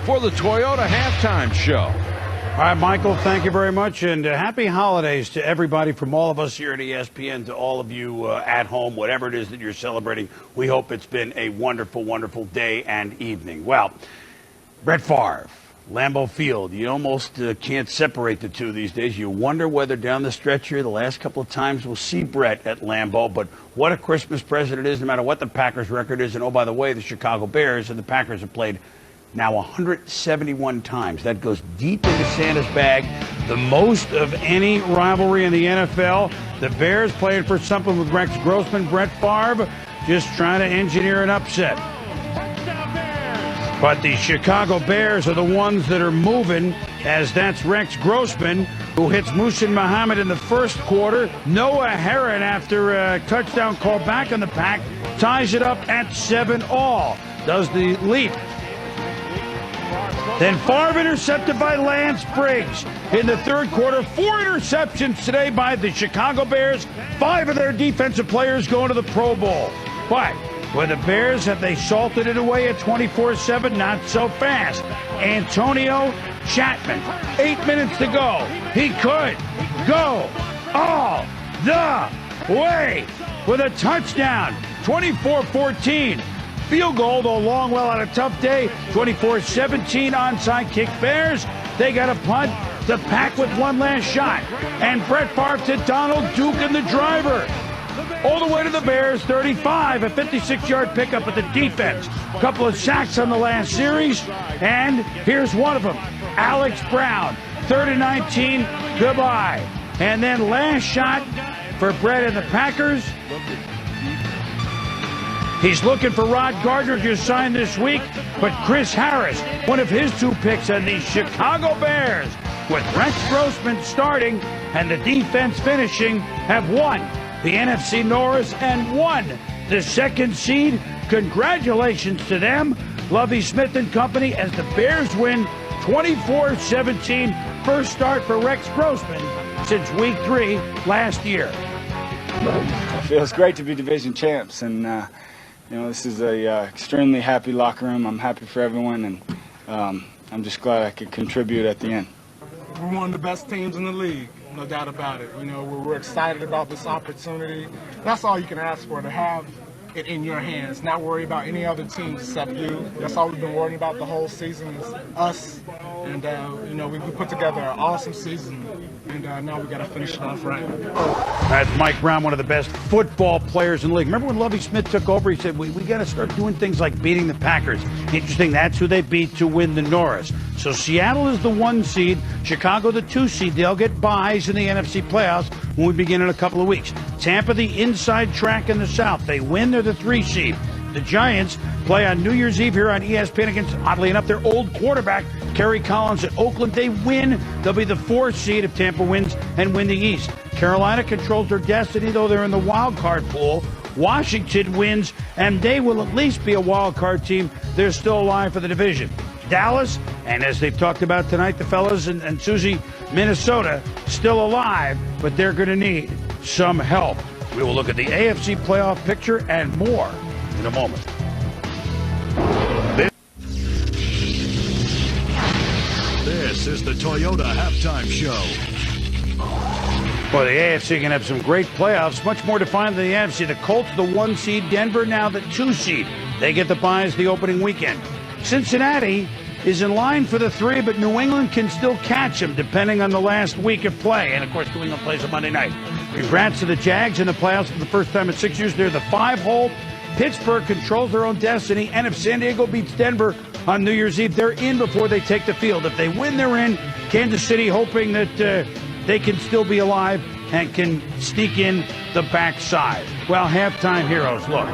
for the Toyota Halftime Show. All right, Michael, thank you very much, and happy holidays to everybody from all of us here at ESPN to all of you at home, whatever it is that you're celebrating. We hope it's been a wonderful, wonderful day and evening. Well, Brett Favre, Lambeau Field, you almost can't separate the two these days. You wonder whether down the stretch here, the last couple of times we'll see Brett at Lambeau, but what a Christmas present it is, no matter what the Packers' record is. And, oh, by the way, the Chicago Bears and the Packers have played now 171 times. That goes deep into Santa's bag, the most of any rivalry in the NFL. The Bears playing for something with Rex Grossman, Brett Favre, just trying to engineer an upset. But the Chicago Bears are the ones that are moving, as that's Rex Grossman, who hits Muhsin Muhammad in the first quarter. Noah Herron, after a touchdown call back on the Pack, ties it up at 7-all. Does the leap. Then Favre intercepted by Lance Briggs in the third quarter. 4 interceptions today by the Chicago Bears. 5 of their defensive players going to the Pro Bowl. But with the Bears, have they salted it away at 24-7? Not so fast. Antonio Chapman, 8 minutes to go. He could go all the way with a touchdown. 24-14. Field goal, though long well on a tough day. 24-17 onside kick Bears. They got a punt. The Pack with one last shot. And Brett Favre to Donald Duke and the driver. All the way to the Bears, 35, a 56-yard pickup at the defense. A couple of sacks on the last series. And here's one of them. Alex Brown, 3rd and 19, goodbye. And then last shot for Brett and the Packers. He's looking for Rod Gardner, just signed this week, but Chris Harris, one of his 2 picks on the Chicago Bears, with Rex Grossman starting and the defense finishing, have won the NFC North and won the 2nd seed. Congratulations to them, Lovie Smith and company, as the Bears win 24-17. First start for Rex Grossman since week 3 last year. It feels great to be division champs, and this is a extremely happy locker room. I'm happy for everyone, and I'm just glad I could contribute at the end. We're one of the best teams in the league, no doubt about it. We're excited about this opportunity. That's all you can ask for, to have it in your hands, not worry about any other teams except you. That's all we've been worrying about the whole season, is us. And, we put together an awesome season, and now we got to finish it off right. That's Mike Brown, one of the best football players in the league. Remember when Lovie Smith took over, he said, we got to start doing things like beating the Packers. Interesting, that's who they beat to win the Norris. So Seattle is the 1 seed, Chicago the 2 seed. They'll get byes in the NFC playoffs when we begin in a couple of weeks. Tampa the inside track in the South. They win, they're the 3 seed. The Giants play on New Year's Eve here on ESPN against, oddly enough, their old quarterback, Kerry Collins at Oakland. They win. They'll be the 4th seed if Tampa wins and win the East. Carolina controls their destiny, though they're in the wild card pool. Washington wins, and they will at least be a wild card team. They're still alive for the division. Dallas, and as they've talked about tonight, the fellas and Susie, Minnesota, still alive, but they're going to need some help. We will look at the AFC playoff picture and more in a moment. This is the Toyota Halftime Show. Well, the AFC can have some great playoffs, much more defined than the NFC. The Colts, the 1 seed, Denver now the 2 seed. They get the byes the opening weekend. Cincinnati is in line for the 3, but New England can still catch them depending on the last week of play. And, of course, New England plays on Monday night. Congrats to the Jags in the playoffs for the first time in 6 years. They're the 5-hole. Pittsburgh controls their own destiny. And if San Diego beats Denver on New Year's Eve, they're in before they take the field. If they win, they're in. Kansas City hoping that they can still be alive and can sneak in the backside. Well, halftime heroes, look.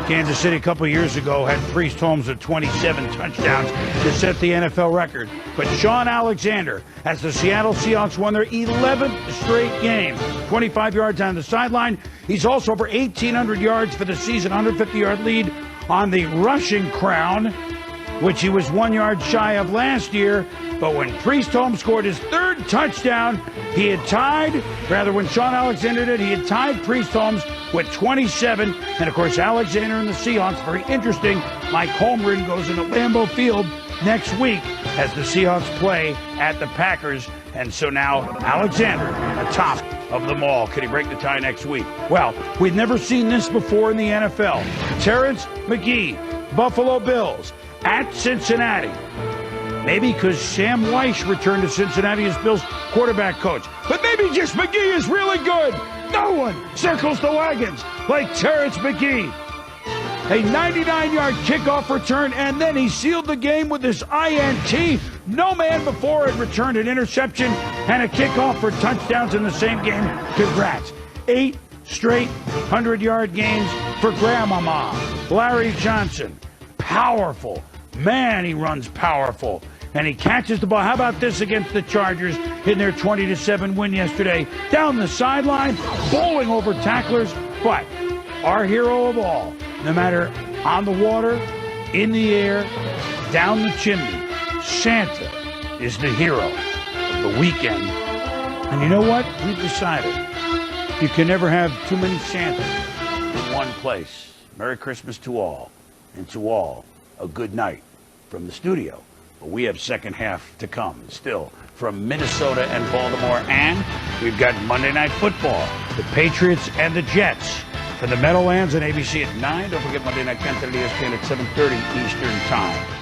Kansas City a couple of years ago had Priest Holmes with 27 touchdowns to set the NFL record. But Sean Alexander, as the Seattle Seahawks won their 11th straight game, 25 yards on the sideline. He's also over 1,800 yards for the season, 150-yard lead on the rushing crown, which he was 1 yard shy of last year. But when Priest Holmes scored his 3rd touchdown, he had tied, when Sean Alexander did, he had tied Priest Holmes with 27. And, of course, Alexander and the Seahawks, very interesting. Mike Holmgren goes into Lambeau Field next week as the Seahawks play at the Packers. And so now Alexander atop of them all. Could he break the tie next week? Well, we've never seen this before in the NFL. Terrence McGee, Buffalo Bills, at Cincinnati. Maybe because Sam Weiss returned to Cincinnati as Bills quarterback coach. But maybe just McGee is really good. No one circles the wagons like Terrence McGee. A 99-yard kickoff return, and then he sealed the game with his INT. No man before had returned an interception and a kickoff for touchdowns in the same game. Congrats. 8 straight 100-yard games for Grandmama. Larry Johnson, powerful. Man, he runs powerful. And he catches the ball. How about this against the Chargers in their 20-7 win yesterday? Down the sideline, bowling over tacklers. But our hero of all, no matter on the water, in the air, down the chimney, Santa is the hero of the weekend. And you know what? We've decided you can never have too many Santas in one place. Merry Christmas to all, and to all, a good night from the studio. But we have second half to come still from Minnesota and Baltimore, and we've got Monday Night Football, the Patriots and the Jets from the Meadowlands on ABC at 9. Don't forget Monday Night 10:30 ESPN at 7:30 Eastern Time.